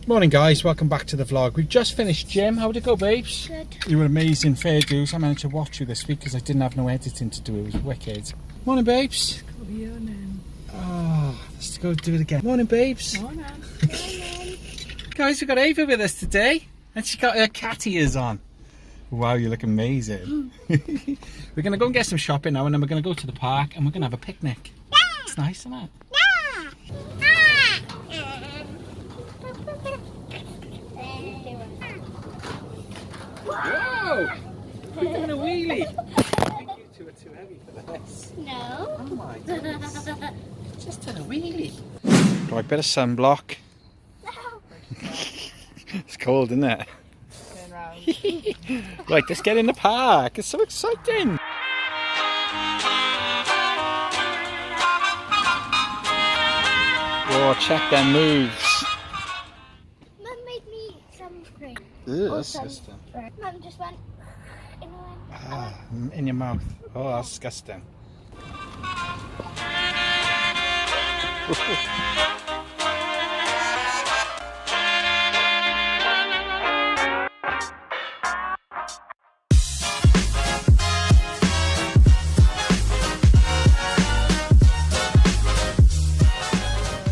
Morning guys, welcome back to the vlog. We've just finished gym. How would it go, babes? Good. You were amazing, fair dues. I managed to watch you this week because I didn't have no editing to do. It was wicked. Morning, babes. Morning. Oh, let's go do it again. Morning, babes. Morning. Guys, we've got Ava with us today and she's got her cat ears on. Wow, you look amazing. We're going to go and get some shopping now and then we're going to go to the park and we're going to have a picnic. Yeah. It's nice, isn't it? Whoa! We're doing a wheelie. I think you two are too heavy for this. No. Oh my goodness. Just done a wheelie. Right, bit of sunblock. No. It's cold, isn't it? Turn round. Right, let's get in the park. It's so exciting. Oh, check them moves. Mum made me some cream. Ew, that's disgusting. Mum just went in the Ah, in your mouth. Oh, that's disgusting.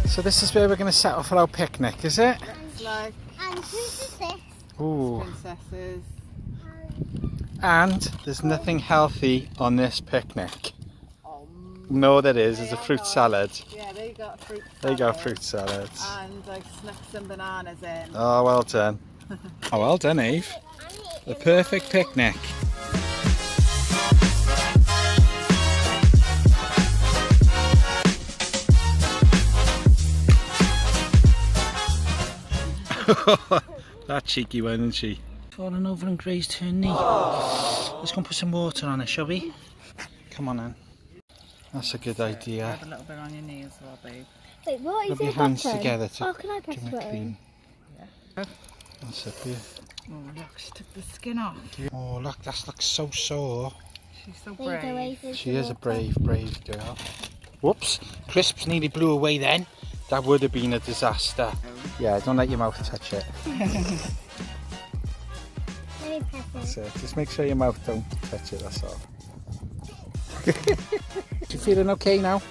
So this is where we're going to settle for our picnic, is it? It's like, and who's this? Ooh. Princesses. And there's nothing healthy on this picnic. No, there is. There's a fruit salad. Yeah, they got fruit salad. There you go, fruit salad. And I snuck some bananas in. Oh, well done. Oh, well done, Eve. The perfect picnic. That cheeky one, isn't she? Falling over and grazed her knee. Let's go and put some water on her, shall we? Come on, Anne. That's a good idea. Have a little bit on your knee as well, babe. Wait, what is Rub your your hands button? together to Oh, can I press give the it button? clean. Yeah. That's it, yeah. Oh, look, she took the skin off. Oh, look, that looks so sore. She's so There you go, brave. Ava. She is a brave girl. Whoops, crisps nearly blew away then. That would have been a disaster. Yeah, don't let your mouth touch it. Let me press it. That's it. Just make sure your mouth don't touch it, that's all. You feeling okay now?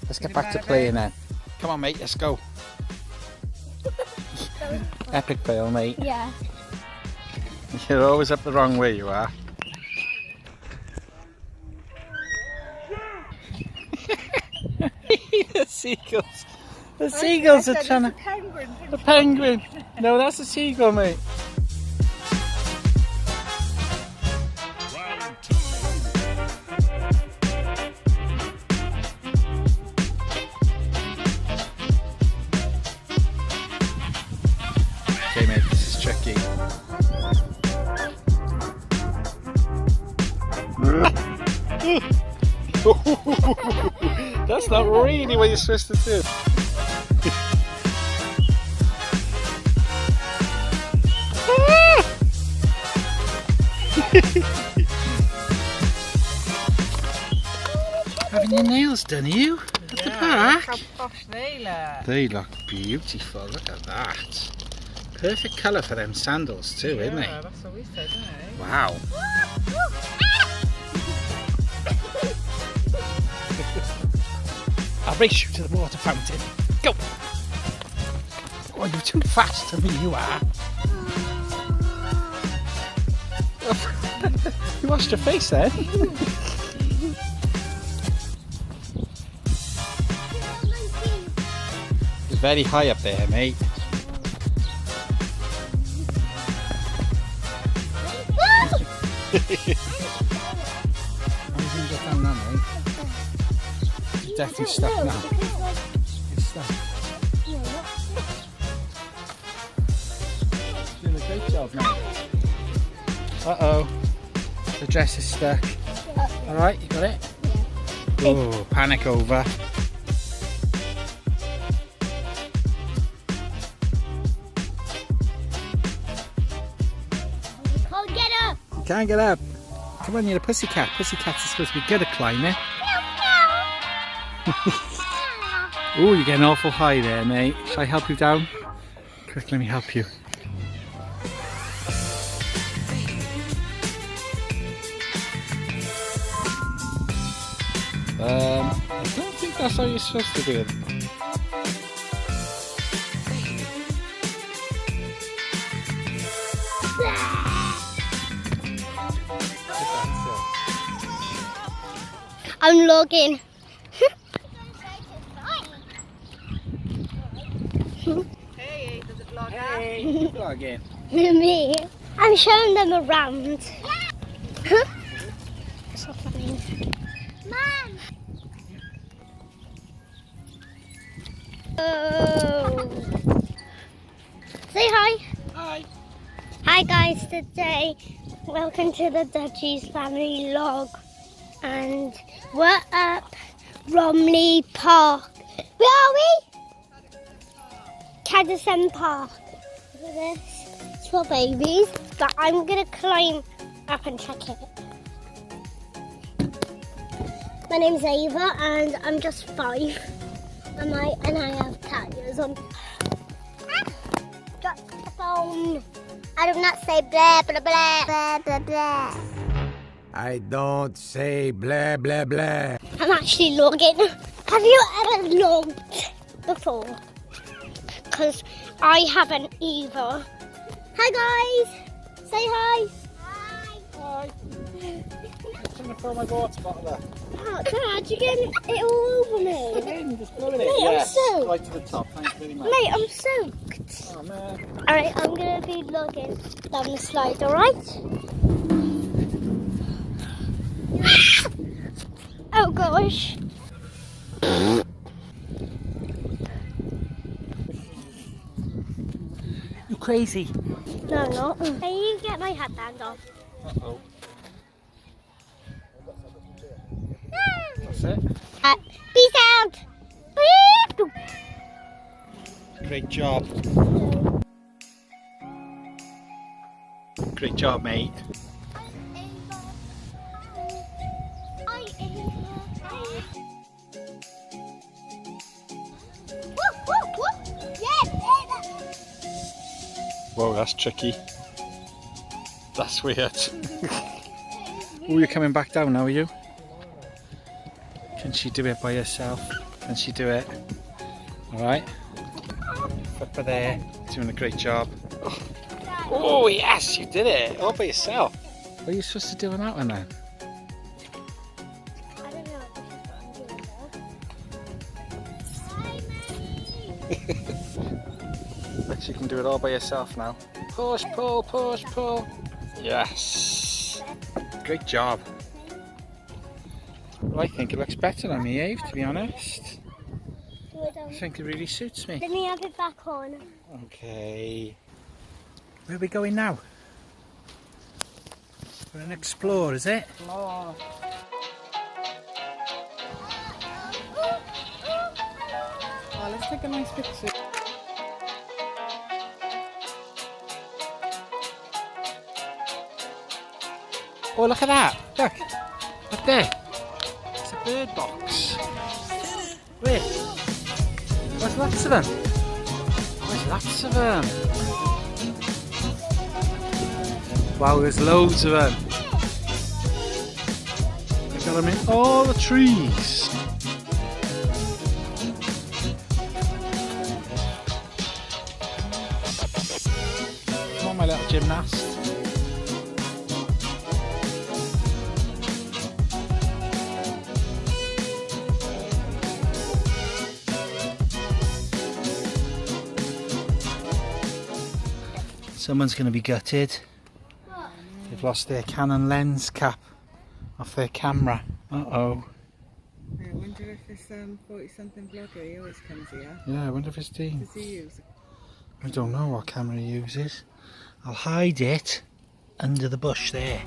Let's get back to playing then. Come on, mate, let's go. Epic fail, mate. Yeah. You're always up the wrong way, you are. The seagulls. The seagulls are trying to... Penguin. The penguin. No, that's a seagull, mate. Okay, mate, this is tricky. That's not really what you're supposed to do. Having your nails done, are you? At the back? Look how posh they look. They look beautiful, look at that. Perfect colour for them sandals too, isn't they? Yeah, that's what we said, isn't it? Wow. I'll race you to the water fountain. Go! Oh, you're too fast for me, you are. You washed your face then. It's very high up there, mate. You're definitely stuck now. You're stuck. You're doing a great job now. Uh-oh. The dress is stuck. Alright, you got it? Oh, panic over. Can't get up. Come on, you're a pussycat. Pussycats are supposed to be good at climbing. Oh, you're getting awful high there, mate. Shall I help you down? Quick, let me help you. I don't think that's how you're supposed to do it. I'm logging. Hey, does it vlog out? Hey, vlog in. Me. I'm showing them around. So funny. Mom! Oh. Say hi. Hi. Hi guys, today welcome to the Dudgies family log, and we're up Romley Park. Where are we? Cadison Park. Look at this. It's for babies, but I'm gonna climb up and check it. My name's Ava and I'm just 5. And I have cat ears on. Drop the phone. I do not say blah blah blah blah blah blah. I don't say blah blah blah. I'm actually logging. Have you ever logged before? Because I haven't either. Hi guys! Say hi! Hi. I'm trying to throw my water bottle there. Oh, Dad, you're getting it all over me. Again, just blowing it. Mate, I'm Yes, soaked. right to the top. Thanks very much. Mate, I'm soaked. Oh man. Alright, I'm going to be logging down the slide, alright? Oh gosh. You crazy. No, I'm not. Can you get my headband off? Uh-oh. That's it. Peace out. Great job. Great job, mate. Whoa, that's tricky. That's weird. Oh, you're coming back down now, are you? Can she do it by herself? Can she do it? Alright. Up there. Doing a great job. Oh, yes, you did it. All by yourself. What are you supposed to do on that one then? I don't know what I'm doing. But she can do it all by herself now. Push, pull, push, pull. Yes. Great job. Well, I think it looks better on me, Eve, to be honest. I think it really suits me. Let me have it back on. Okay. Where are we going now? We're going to explore, is it? Oh. Oh, let's take a nice picture. Oh, look at that. Look. Up there. It's a bird box. Where? There's lots of them. There's lots of them. Wow, there's loads of them. Look at them in all the trees. Come on, my little gymnast. Someone's going to be gutted. They've lost their Canon lens cap off their camera. Uh-oh. I wonder if this 40-something vlogger, he always comes here. Yeah, I wonder if it's Dean. Does he use? I don't know what camera he uses. I'll hide it under the bush there.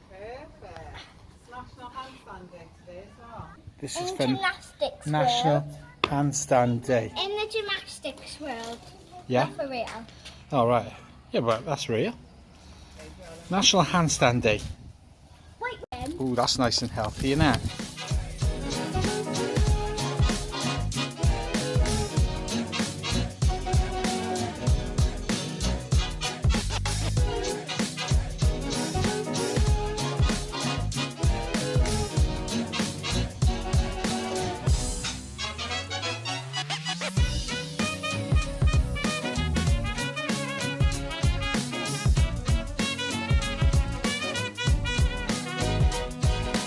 Perfect. It's National Handstand Day today as well. This is In for gymnastics National world. Handstand Day. In the gymnastics sticks real. Yeah? Not for real. All right. Yeah, but that's real. National Handstand Day. Wait then. Ooh, that's nice and healthy, isn't it?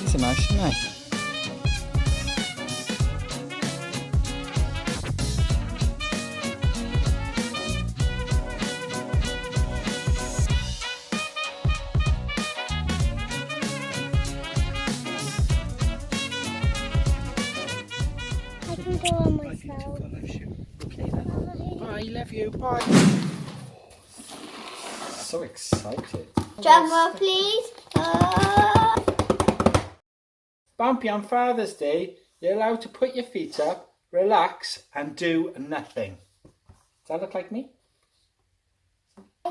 These are nice, aren't they? I can go on myself. Bye, love you. Bye. So excited. Drum roll, please. Bumpy, on Father's Day, you're allowed to put your feet up, relax, and do nothing. Does that look like me?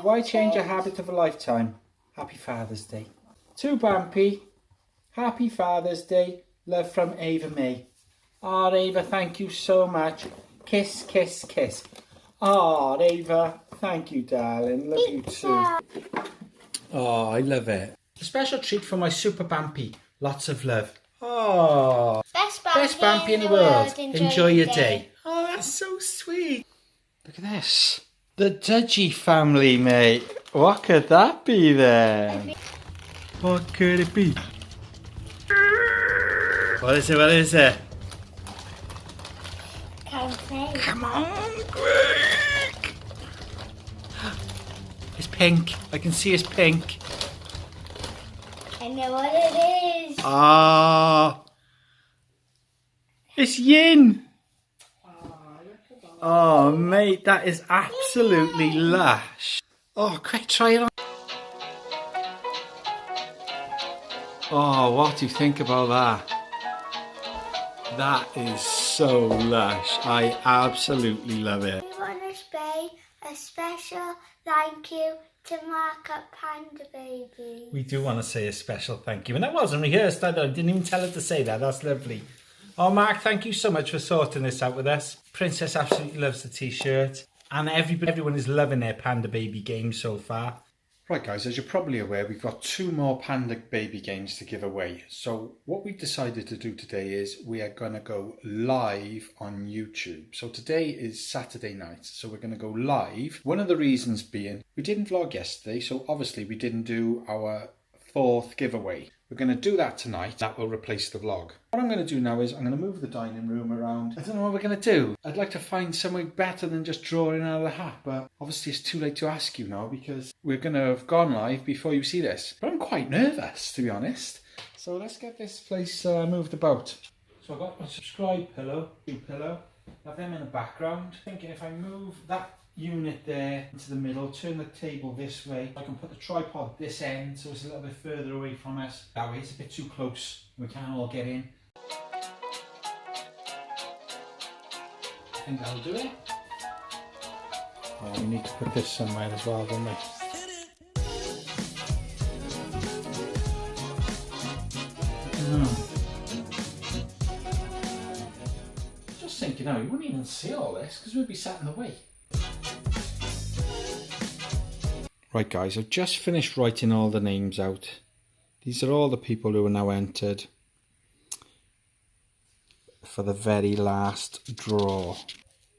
Why change a habit of a lifetime? Happy Father's Day. To Bumpy, Happy Father's Day. Love from Ava May. Ah, Ava, thank you so much. Kiss, kiss, kiss. Ah, Ava, thank you, darling. Love you too. Oh, I love it. A special treat for my super Bumpy. Lots of love. Oh, Best Bumpy in the world. Enjoy your day. Oh, that's so sweet. Look at this. The Dudgy family, mate. What could that be then? What could it be? What is it? What is it? Come on, quick. It's pink. I can see it's pink. I know what it is. Ah, it's yin. Oh, mate, that is absolutely lush. Oh, quick, try it on. Oh, what do you think about that? That is so lush. I absolutely love it. We want to say a special thank you to Mark at Panda Babies. We do want to say a special thank you. And that wasn't rehearsed, I didn't even tell her to say that. That's lovely. Oh, Mark, thank you so much for sorting this out with us. Princess absolutely loves the t-shirt. And everyone is loving their Panda Baby game so far. Right, guys, as you're probably aware, we've got 2 more Panda Baby games to give away. So what we've decided to do today is we are going to go live on YouTube. So today is Saturday night, so we're going to go live. One of the reasons being, we didn't vlog yesterday, so obviously we didn't do our 4th giveaway. We're going to do that tonight. That will replace the vlog. What I'm going to do now is I'm going to move the dining room around. I don't know what we're going to do. I'd like to find something better than just drawing out of the hat, but obviously it's too late to ask you now because we're going to have gone live before you see this. But I'm quite nervous, to be honest. So let's get this place moved about. So I've got my subscribe pillow, have them in the background. Thinking if I move that unit there into the middle, turn the table this way, I can put the tripod this end so it's a little bit further away from us. That way it's a bit too close, we can't all get in. I think that'll do it. Oh, we need to put this somewhere as well, don't we? Just thinking now, you wouldn't even see all this because we'd be sat in the way. Right guys, I've just finished writing all the names out. These are all the people who are now entered for the very last draw.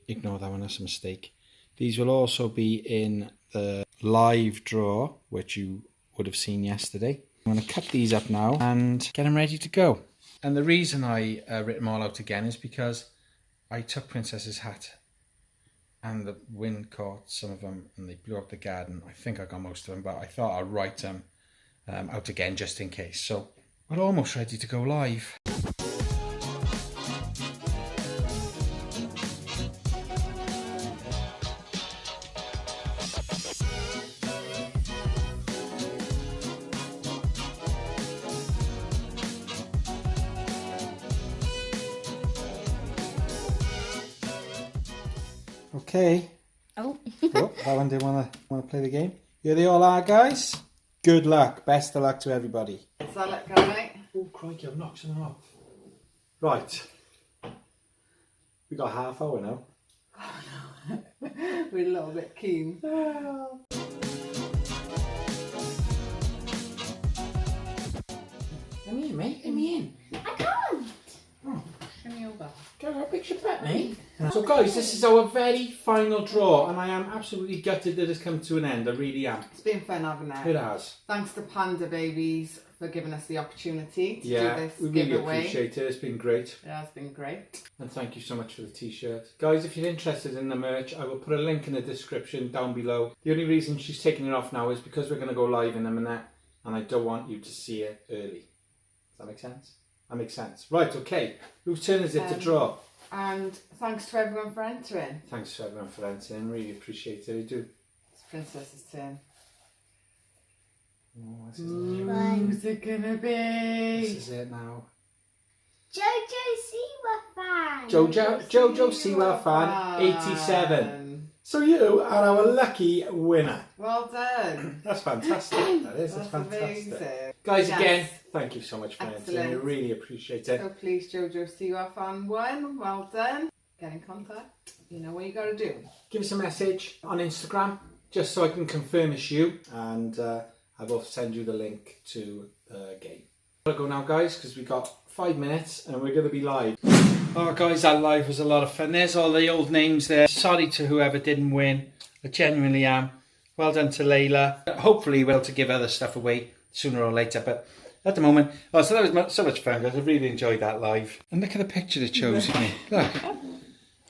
Ignore that one, that's a mistake. These will also be in the live draw, which you would have seen yesterday. I'm going to cut these up now and get them ready to go. And the reason I written them all out again is because I took Princess's hat and the wind caught some of them and they blew up the garden. I think I got most of them, but I thought I'd write them out again just in case. So we're almost ready to go live. Okay. Oh. Oh, that one didn't want to play the game. Here they all are, guys. Good luck. Best of luck to everybody. Is that it, guy? Oh, crikey, I've knocked something off. Right. We got half hour now. We're a little bit keen. Come here, mate. Come in. I can't. Oh, Show me over. go on, picture pet, mate. So, guys, this is our very final draw, and I am absolutely gutted that it's come to an end. I really am. It's been fun, hasn't It it? has. Thanks to Panda Babies for giving us the opportunity to do Yeah, this we really giveaway. appreciate it. It's been great. It has been great. And thank you so much for the t-shirt. Guys, if you're interested in the merch, I will put a link in the description down below. The only reason she's taking it off now is because we're going to go live in a minute, and I don't want you to see it early. Does that make sense? That makes sense. Right, okay. Whose turn is it to draw? And thanks to everyone for entering. Thanks to everyone for entering. Really appreciate it. I do. It's Princess's turn. Oh, this is it. Who's it gonna be? This is it now. Jojo Siwa fan. Jojo Siwa fan, 87. So you are our lucky winner. Well done. That's fantastic. That is. That's fantastic. Amazing. Guys, Yes. again, thank you so much for entering. We Excellent. really appreciate it. So please, Jojo Siwa fan 1. Well done. Get in contact. You know what you gotta do. Give us a message on Instagram just so I can confirm it's you, and I will send you the link to the game. I'll go now, guys, because we've got 5 minutes and we're going to be live. Oh, guys, that live was a lot of fun. There's all the old names there. Sorry to whoever didn't win. I genuinely am. Well done to Layla. Hopefully we'll be able to give other stuff away sooner or later, but at the moment, oh, so that was so much fun, guys. I really enjoyed that live. And look at the picture it shows me. Look.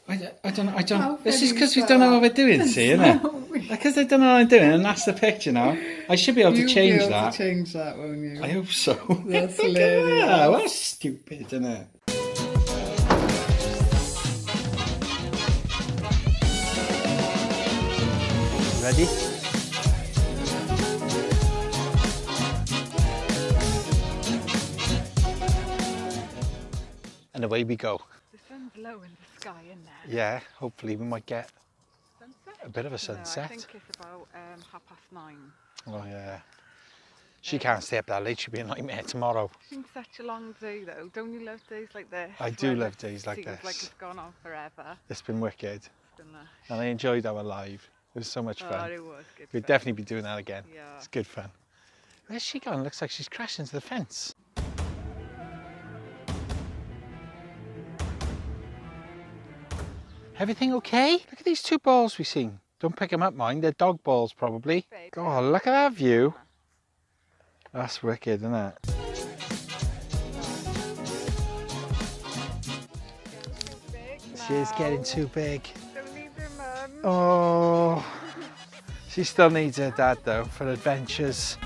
I don't. This is because we don't know what we're doing, see, isn't it? Because I don't know what I'm doing, and that's the picture now. I should be able to change that. Change that, won't you? I hope so. That's Look at hilarious. that. That's stupid, isn't it? Ready? And away we go. The sun's low in the sky, isn't there? Yeah, hopefully we might get Sunset? a bit of a No, sunset. I think it's about 9:30. Oh yeah. She can't stay up that late. She'll be a nightmare tomorrow. It's been such a long day though. Don't you love days like this? I do where love it days like seems this. like it's gone on forever. It's been wicked. It's been lush. And I enjoyed our live. It was so much Oh, fun. it was good. We'd fun. definitely be doing that again. Yeah. It's good fun. Where's she going? Looks like she's crashed into the fence. Everything okay? Look at these 2 balls we've seen. Don't pick them up, mind. They're dog balls, probably. Babe. Oh, look at that view. That's wicked, isn't it? She is getting too big. Don't leave her, Mum. Oh, she still needs her dad, though, for adventures.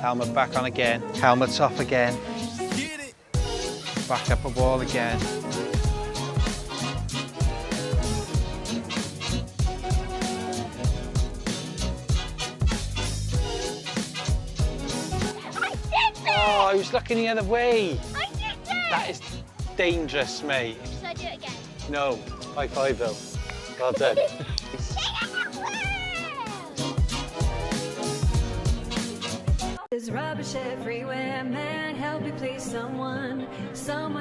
Helmet back on again. Helmet's off again. Back up a wall again. Oh, I was looking the other way. I did it. That is dangerous, mate. Should I do it again? No. High five, though. Well done. There's rubbish everywhere, man, help me please someone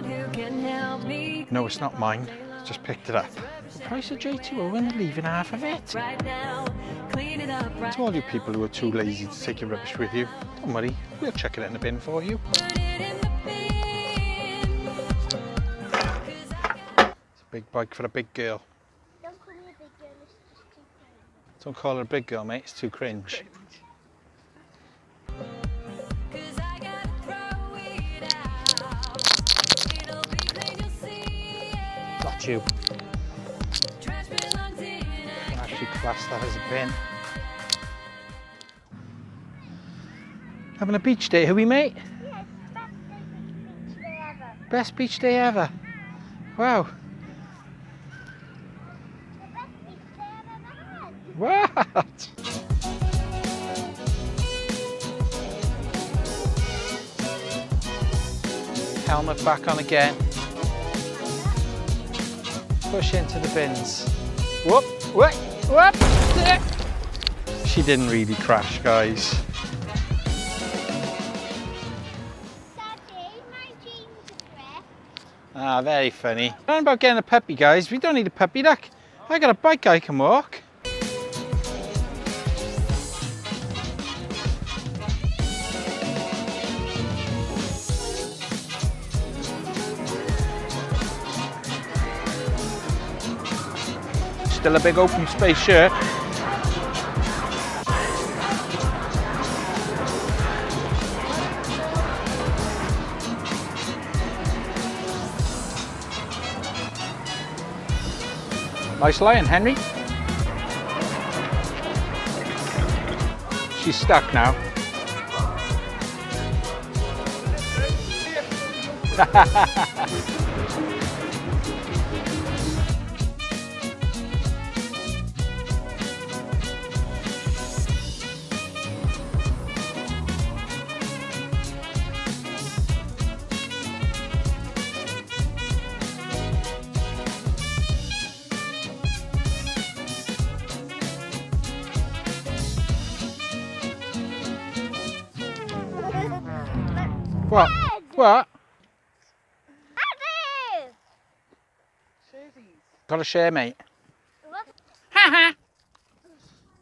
who can help me. No, it's not mine. Just picked it up. The price of J2O and leaving half of it. Right now, clean it up right To all you people who are too lazy to take your rubbish with you, don't worry, we'll chuck it in the bin for you. put it in the bin. 'Cause I can Big bike for a big girl. Don't call me a big girl, it's just too crazy. Don't call her a big girl, mate. It's too cringe. Got you. Can actually class that as a bin. Having a beach day, are we, mate? Yeah, it's the best day ever. Best beach day ever. Wow. The best beach day I've ever had. What? Helmet back on again. Push into the bins. Whoop, whoop, whoop. She didn't really crash, guys. Daddy, my jeans are wet. Ah, very funny. Not about getting a puppy, guys. We don't need a puppy. Look, I got a bike I can walk. Still a big open space shirt. Nice lion, Henry. She's stuck now. What? What? Daddy! Got a share, mate. What?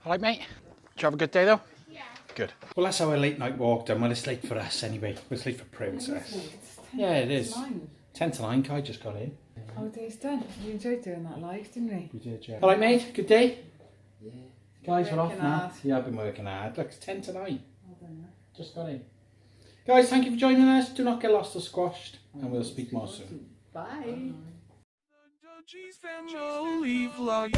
Alright, mate. Did you have a good day, though? Yeah. Good. Well, that's our late night walk done. Well, it's late for us anyway. It's late for Princess. Yeah, it is. 10 to 9, Kai just got in. Oh, day's done. We enjoyed doing that live, didn't we? We did, yeah. Alright, mate. Good day? Yeah. Guys, we're off Working now. hard. Yeah, I've been working hard. Look, it's 10 to 9. Well done, Just got in. Guys, thank you for joining us. Do not get lost or squashed, and we'll speak more soon. Bye. Family vlog.